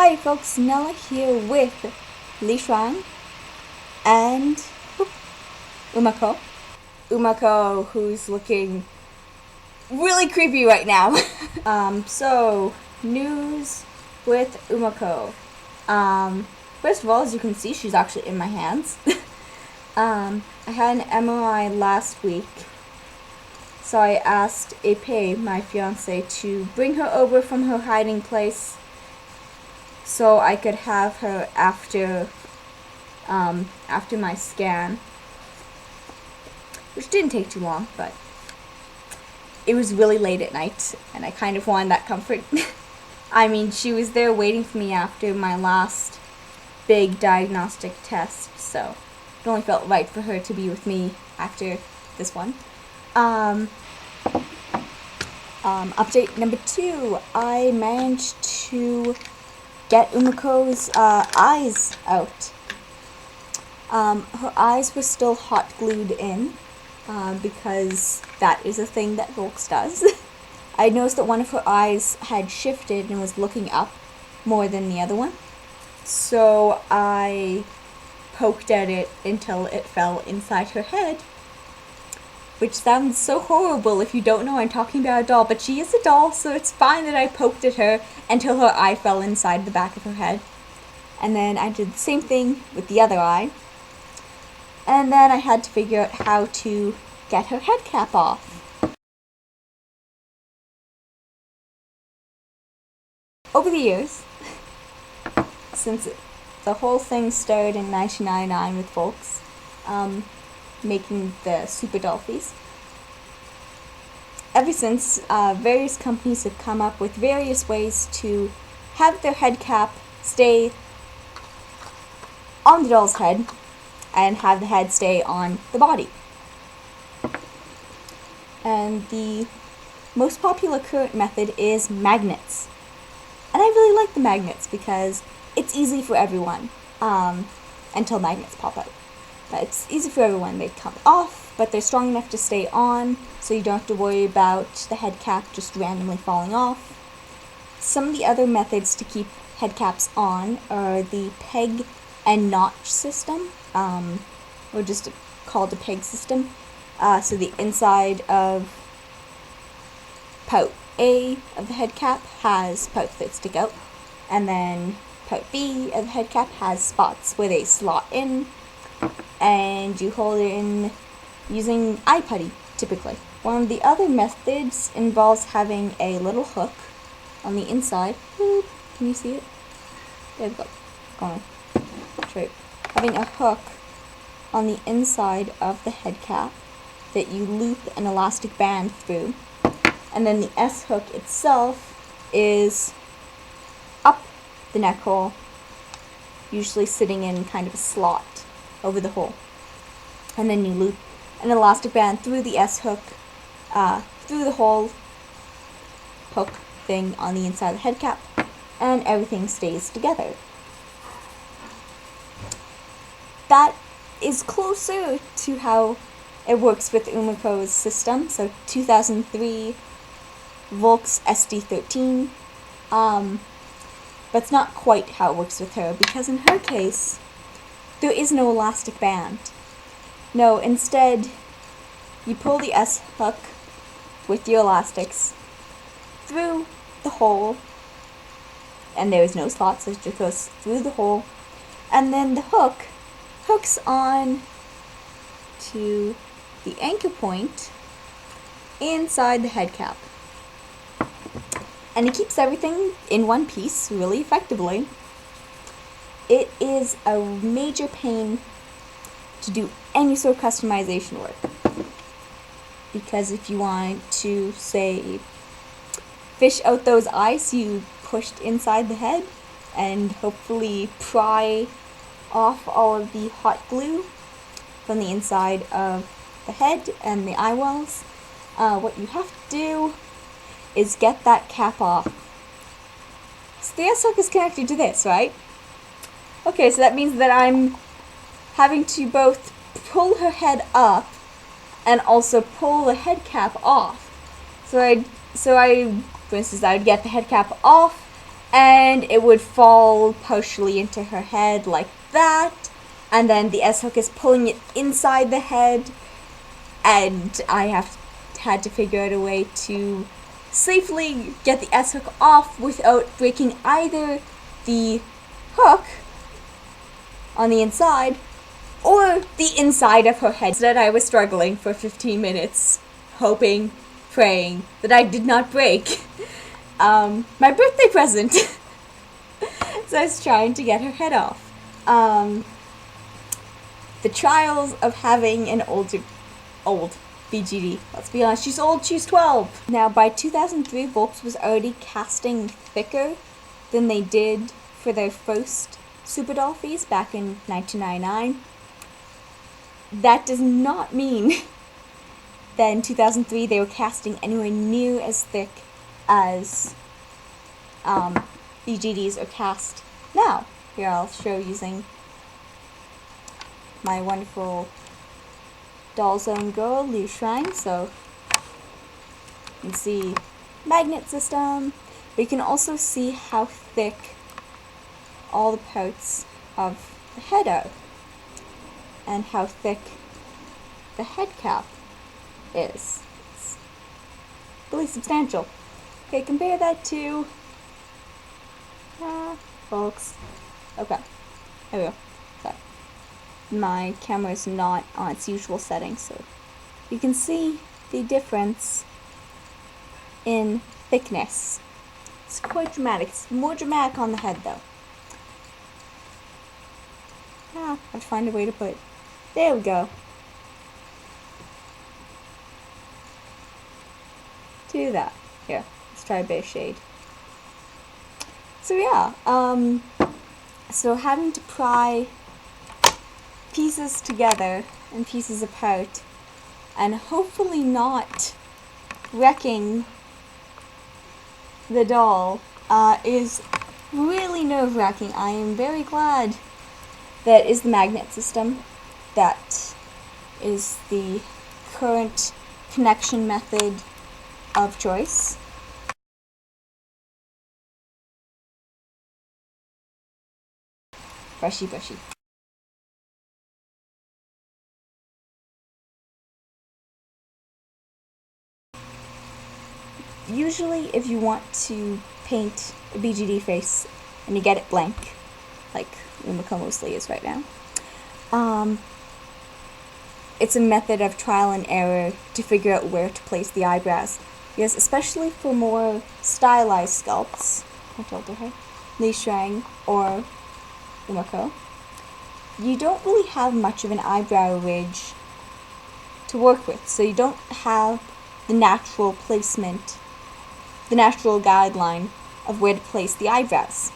Hi folks, Nella here with LiShuang and Umeko. Umeko, who's looking really creepy right now. So, news with Umeko. First of all, as you can see, she's actually in my hands. I had an MRI last week, so I asked Ape, my fiance, to bring her over from her hiding place so I could have her after my scan, which didn't take too long, but it was really late at night, and I kind of wanted that comfort. I mean, she was there waiting for me after my last big diagnostic test, so it only felt right for her to be with me after this one. Update number 2, I managed to get Umeko's eyes out. Her eyes were still hot glued in, because that is a thing that Volks does. I noticed that one of her eyes had shifted and was looking up more than the other one. So I poked at it until it fell inside her head. Which sounds so horrible if you don't know I'm talking about a doll, but she is a doll, so it's fine that I poked at her until her eye fell inside the back of her head. And then I did the same thing with the other eye. And then I had to figure out how to get her head cap off. Over the years, since the whole thing started in 1999 with Volks, making the Super Dollfies. Ever since, various companies have come up with various ways to have their head cap stay on the doll's head and have the head stay on the body. And the most popular current method is magnets. And I really like the magnets because it's easy for everyone, until magnets pop out. But it's easy for everyone. They come off, but they're strong enough to stay on, so you don't have to worry about the head cap just randomly falling off. Some of the other methods to keep head caps on are the peg and notch system, or just called the peg system. So the inside of pout A of the head cap has pouts that stick out, and then pout B of the head cap has spots where they slot in, and you hold it in using eye putty, typically. One of the other methods involves having a little hook on the inside. Can you see it? There we go. Go on. Right. Having a hook on the inside of the head cap that you loop an elastic band through, and then the S hook itself is up the neck hole, usually sitting in kind of a slot over the hole, and then you loop an elastic band through the S hook, through the whole hook thing on the inside of the head cap, and everything stays together. That is closer to how it works with Umeko's system. So 2003 Volks SD13, but it's not quite how it works with her, because in her case there is no elastic band. No, instead, you pull the S hook with your elastics through the hole, and there is no slot, so it just goes through the hole, and then the hook hooks on to the anchor point inside the head cap. And it keeps everything in one piece really effectively. It is a major pain to do any sort of customization work, because if you want to, say, fish out those eyes you pushed inside the head and hopefully pry off all of the hot glue from the inside of the head and the eye wells, what you have to do is get that cap off. So the S hook is connected to this, right? Okay, so that means that I'm having to both pull her head up and also pull the head cap off. So I, for instance, I would get the head cap off, and it would fall partially into her head like that, and then the S-hook is pulling it inside the head, and I had to figure out a way to safely get the S-hook off without breaking either the hook on the inside or the inside of her head. Instead, I was struggling for 15 minutes, hoping, praying that I did not break my birthday present. So I was trying to get her head off. The trials of having an old BGD. Let's be honest, she's old, she's 12. Now, by 2003, Volks was already casting thicker than they did for their first Super Doll phase back in 1999. That does not mean that in 2003 they were casting anywhere near as thick as BGDs are cast now. Here, I'll show using my wonderful Dollzone girl, LiShuang. So you can see magnet system, but you can also see how thick all the parts of the head are and how thick the head cap is. It's really substantial. Okay, compare that to Volks. Okay, there we go. Sorry. My camera is not on its usual setting, so you can see the difference in thickness. It's quite dramatic. It's more dramatic on the head, though. I have to find a way to put it. There we go. Do that. Here, let's try a bit of shade. So yeah, so having to pry pieces together and pieces apart, and hopefully not wrecking the doll, is really nerve-wracking. I am very glad that is the magnet system. That is the current connection method of choice. Brushy, brushy. Usually, if you want to paint a BGD face and you get it blank, like Umeko mostly is right now, it's a method of trial and error to figure out where to place the eyebrows. Because especially for more stylized sculpts, LiShuang or Umeko, you don't really have much of an eyebrow ridge to work with, so you don't have the natural placement, the natural guideline of where to place the eyebrows.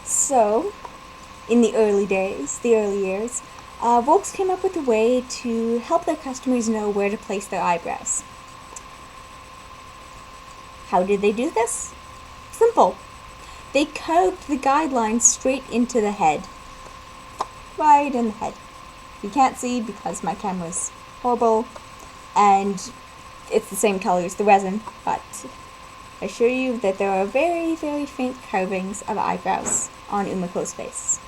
So, in the early days, the early years, Volks came up with a way to help their customers know where to place their eyebrows. How did they do this? Simple. They curved the guidelines straight into the head. Right in the head. You can't see because my camera's horrible and it's the same color as the resin, but I assure you that there are very, very faint carvings of eyebrows on Umeko's face.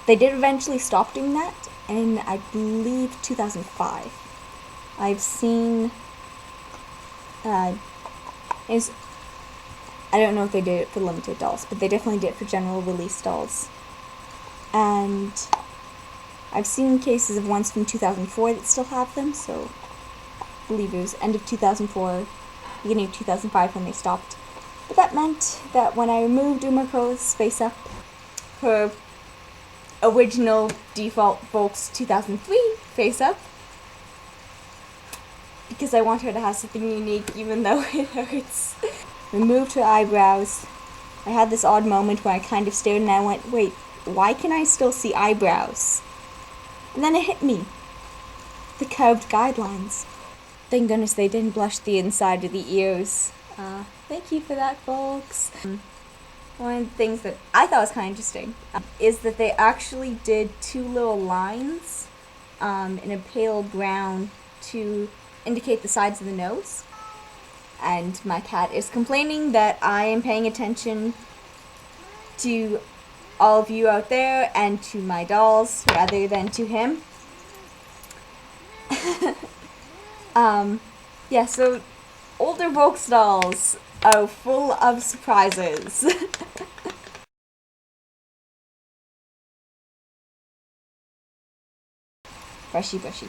They did eventually stop doing that in, I believe, 2005. I've seen, I don't know if they did it for limited dolls, but they definitely did it for general release dolls. And I've seen cases of ones from 2004 that still have them, so I believe it was end of 2004, beginning of 2005 when they stopped. But that meant that when I removed Umeko's face up, her original default Volks 2003 face up, because I want her to have something unique even though it hurts. Removed her eyebrows. I had this odd moment where I kind of stared and I went, wait, why can I still see eyebrows? And then it hit me. The curved guidelines. Thank goodness they didn't blush the inside of the ears. Thank you for that, folks. One of the things that I thought was kind of interesting is that they actually did two little lines in a pale brown to indicate the sides of the nose. and my cat is complaining that I am paying attention to all of you out there and to my dolls rather than to him. Yeah, so older Volks dolls are full of surprises. Brushy, brushy.